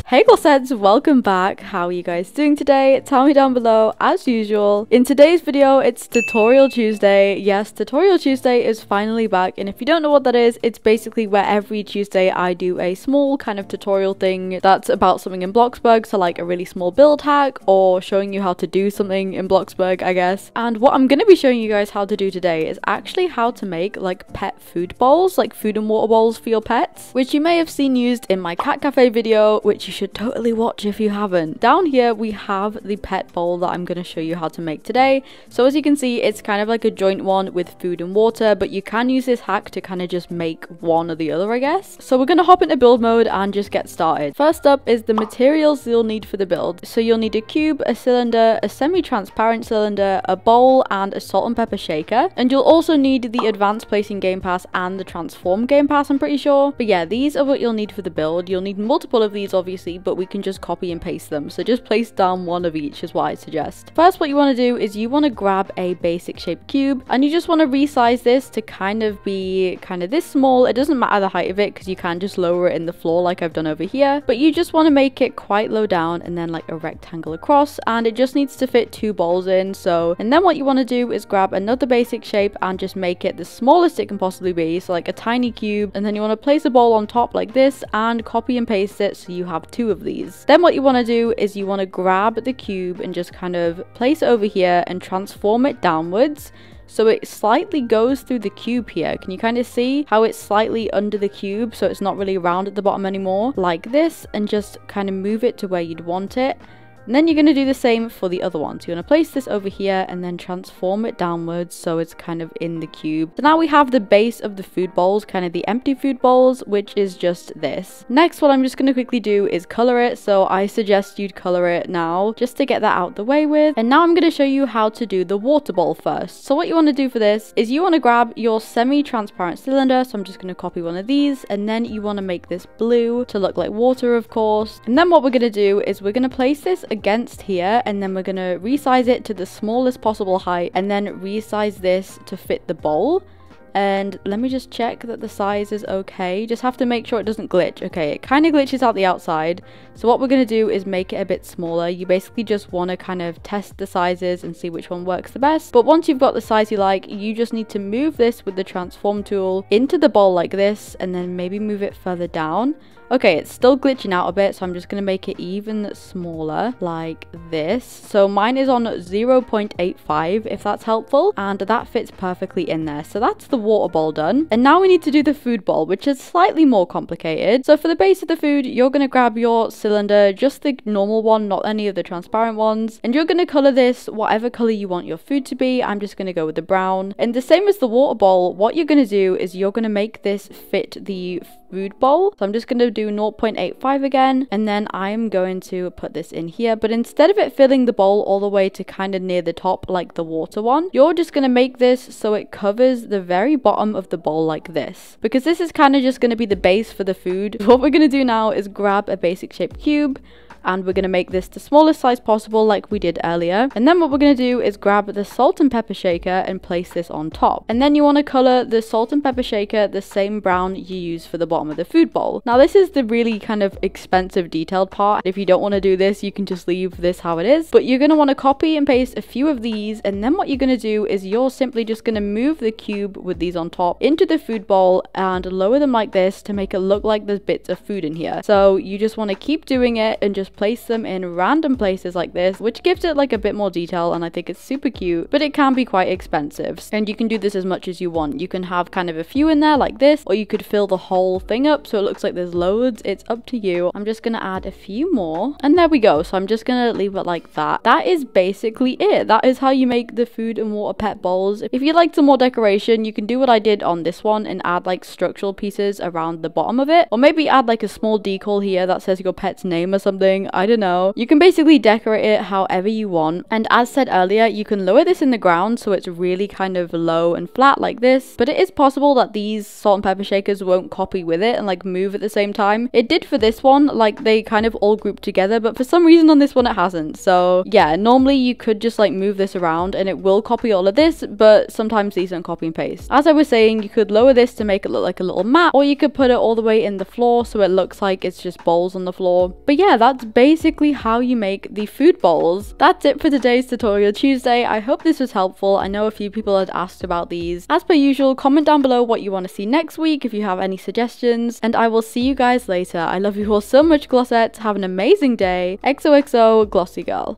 Hey Gossets, welcome back. How are you guys doing today? Tell me down below as usual. In today's video, it's Tutorial Tuesday. Yes, Tutorial Tuesday is finally back, and if you don't know what that is, it's basically where every Tuesday I do a small kind of tutorial thing that's about something in Bloxburg, so like a really small build hack or showing you how to do something in Bloxburg, I guess. And what I'm going to be showing you guys how to do today is actually how to make like pet food bowls, like food and water bowls for your pets, which you may have seen used in my cat cafe video, which you should totally watch if you haven't. Down here we have the pet bowl that I'm going to show you how to make today. So as you can see, it's kind of like a joint one with food and water, but you can use this hack to kind of just make one or the other, I guess. So we're going to hop into build mode and just get started. First up is the materials you'll need for the build. So you'll need a cube, a cylinder, a semi-transparent cylinder, a bowl, and a salt and pepper shaker. And you'll also need the advanced placing game pass and the transform game pass, I'm pretty sure. But yeah, these are what you'll need for the build. You'll need multiple of these obviously, but we can just copy and paste them. So just place down one of each is what I suggest. First, what you want to do is you want to grab a basic shaped cube and you just want to resize this to kind of be kind of this small. It doesn't matter the height of it because you can just lower it in the floor like I've done over here, but you just want to make it quite low down and then like a rectangle across, and it just needs to fit 2 bowls in. So, and then what you want to do is grab another basic shape and just make it the smallest it can possibly be, so like a tiny cube, and then you want to place a bowl on top like this and copy and paste it so you have 2 of these. Then what you want to do is you want to grab the cube and just kind of place it over here and transform it downwards so it slightly goes through the cube here. Can you kind of see how it's slightly under the cube, so it's not really round at the bottom anymore, like this, and just kind of move it to where you'd want it. And then you're going to do the same for the other one. So you're going to place this over here and then transform it downwards so it's kind of in the cube. So now we have the base of the food bowls, kind of the empty food bowls, which is just this. Next, what I'm just going to quickly do is color it. So I suggest you'd color it now just to get that out the way with. And now I'm going to show you how to do the water bowl first. So what you want to do for this is you want to grab your semi-transparent cylinder. So I'm just going to copy one of these, and then you want to make this blue to look like water, of course. And then what we're going to do is we're going to place this against here, and then we're going to resize it to the smallest possible height and then resize this to fit the bowl. And let me just check that the size is okay. Just have to make sure it doesn't glitch. Okay, it kind of glitches out the outside. So what we're going to do is make it a bit smaller. You basically just want to kind of test the sizes and see which one works the best. But once you've got the size you like, you just need to move this with the transform tool into the bowl like this, and then maybe move it further down. Okay, it's still glitching out a bit, so I'm just going to make it even smaller, like this. So mine is on 0.85, if that's helpful, and that fits perfectly in there. So that's the water bowl done. And now we need to do the food bowl, which is slightly more complicated. So for the base of the food, you're going to grab your cylinder, just the normal one, not any of the transparent ones, and you're going to color this whatever color you want your food to be. I'm just going to go with the brown. And the same as the water bowl, what you're going to do is you're going to make this fit the food bowl. So I'm just going to do 0.85 again, and then I'm going to put this in here, but instead of it filling the bowl all the way to kind of near the top like the water one, you're just going to make this so it covers the very bottom of the bowl like this, because this is kind of just going to be the base for the food. What we're going to do now is grab a basic shaped cube, and we're going to make this the smallest size possible like we did earlier. And then what we're going to do is grab the salt and pepper shaker and place this on top. And then you want to color the salt and pepper shaker the same brown you use for the bottom of the food bowl. Now this is the really kind of expensive detailed part. If you don't want to do this, you can just leave this how it is. But you're going to want to copy and paste a few of these, and then what you're going to do is you're simply just going to move the cube with these on top into the food bowl and lower them like this to make it look like there's bits of food in here. So you just want to keep doing it and just place them in random places like this, which gives it like a bit more detail, and I think it's super cute, but it can be quite expensive. And you can do this as much as you want. You can have kind of a few in there like this, or you could fill the whole thing up so it looks like there's loads. It's up to you. I'm just gonna add a few more, and there we go. So I'm just gonna leave it like that. That is basically it. That is how you make the food and water pet bowls. If you'd like some more decoration, you can do what I did on this one and add like structural pieces around the bottom of it, or maybe add like a small decal here that says your pet's name or something. something, I don't know. You can basically decorate it however you want. And as said earlier, you can lower this in the ground so it's really kind of low and flat like this, but it is possible that these salt and pepper shakers won't copy with it and like move at the same time. It did for this one, like they kind of all grouped together, but for some reason on this one it hasn't. So yeah, normally you could just like move this around and it will copy all of this, but sometimes these don't copy and paste. As I was saying, you could lower this to make it look like a little mat, or you could put it all the way in the floor so it looks like it's just bowls on the floor. But yeah, that's basically how you make the food bowls. That's it for today's Tutorial Tuesday. I hope this was helpful. I know a few people had asked about these. As per usual, comment down below what you want to see next week if you have any suggestions, and I will see you guys later. I love you all so much, Glossettes. Have an amazing day. XOXO, Glossy Girl.